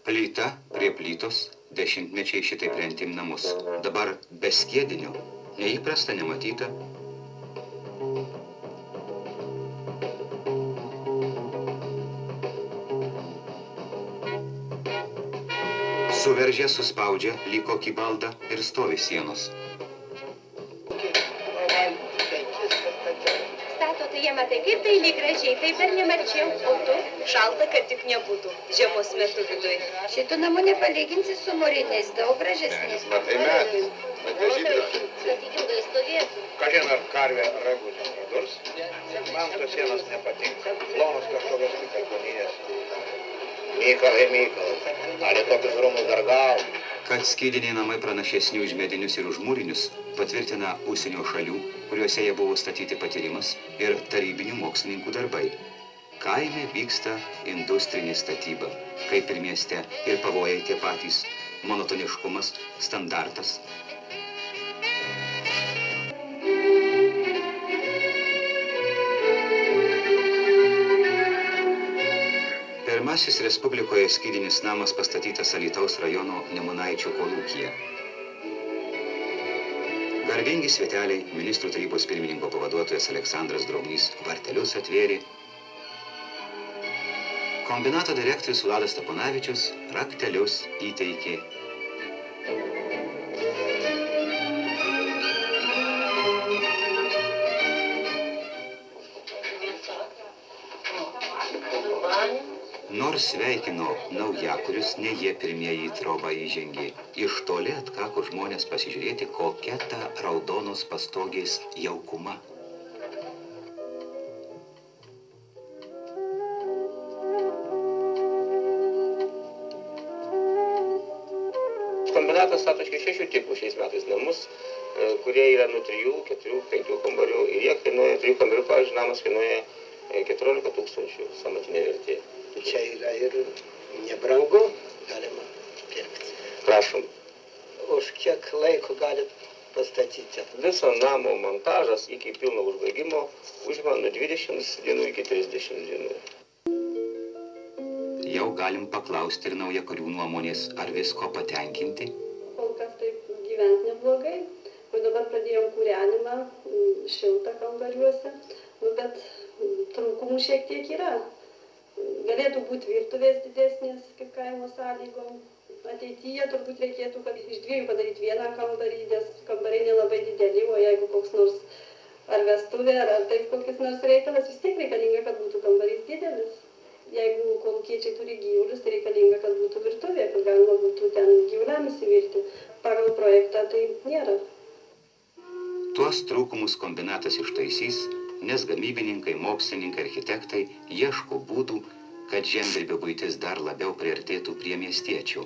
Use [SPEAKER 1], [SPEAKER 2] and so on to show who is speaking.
[SPEAKER 1] Plyta prie plytos, dešimtmečiai šitaip rentim namus. Dabar be skiedinio, neįprasta, nematyta. Suveržė, suspaudžia, lyg kokį baldą ir stovi sienos.
[SPEAKER 2] Stato, tai jie matai, kaip tai lyg gražiai, taip ir nemarčiau, o tu šalta, kad tik nebūtų žiemos metu viduj.
[SPEAKER 3] Šitų namų nepalyginsi su mūriniais, daug gražesnis.
[SPEAKER 4] Matai medis, matai žydras.
[SPEAKER 2] Kad ilgai stovėtų.
[SPEAKER 4] Kažin ar karvė ragutės nedurs, man tos sienos nepatinka. Plonos kažkokios kaip akmeninės. Mykalai, ar į tokius rūmus dar gal?
[SPEAKER 1] Kad skydiniai namai pranašesni už medinius ir už mūrinius, patvirtina užsienio šalių, kuriuose jie buvo statyti patyrimas ir tarybinių mokslininkų darbai. Kaime vyksta industrinė statyba, kaip ir mieste, ir pavojai tie patys, monotoniškumas, standartas. Pirmasis Respublikoje skydinis namas pastatytas Alytaus rajono Nemunaičių kolūkyje. Garbingi sveteliai, ministrų tarybos pirmininko pavaduotojas Aleksandras Drobnys vartelius atvėrė. Kombinato direktorius Vladas Taponavičius raktelius įteikė. Nors sveikino naujakurius, ne jie pirmieji į trobą įžengė. Iš toli atkako žmonės pasižiūrėti, kokia ta raudonos pastogės jaukuma.
[SPEAKER 5] Kombinatas stato 6 tipų šiais metais namus, kurie yra nuo 3, 4, 5 kambarių. Ir jie kainuoja, 3 kambarių, pavyzdžiui, namas kainuoja 14 000 sąmatinė vertė.
[SPEAKER 6] Čia yra ir nebrangu, galima pirkti.
[SPEAKER 5] Prašom.
[SPEAKER 6] Už kiek laiko galit pastatyti?
[SPEAKER 5] Viso namo montažas iki pilno užbaigimo užima nuo 20 dienų iki 30 dienų.
[SPEAKER 1] Jau galim paklausti ir naujakurių nuomonės, ar visko patenkinti.
[SPEAKER 7] Kol kas taip gyventi neblogai. Ir dabar pradėjom kūrenimą, šiltą kambariuose, bet trūkumų šiek tiek yra. Galėtų būti virtuvės didesnės, kaip kaimo sąlygom. Ateityje turbūt reikėtų, kad iš 2 padaryti vieną kambarį, nes kambariai nelabai dideli, o jeigu koks nors ar vestuvė, ar taip kokis nors reikalas, vis tiek reikalinga, kad būtų kambarys didelis. Jeigu kolūkiečiai turi gyvulius, tai reikalinga, kad būtų virtuvė, kad galima būtų ten gyvuliam įsivirti. Pagal projektą tai nėra.
[SPEAKER 1] Tuos trūkumus kombinatas ištaisys, nes gamybininkai, mokslininkai, architektai ieško būdų, kad žemdirbio buitis dar labiau priartėtų prie miestiečių.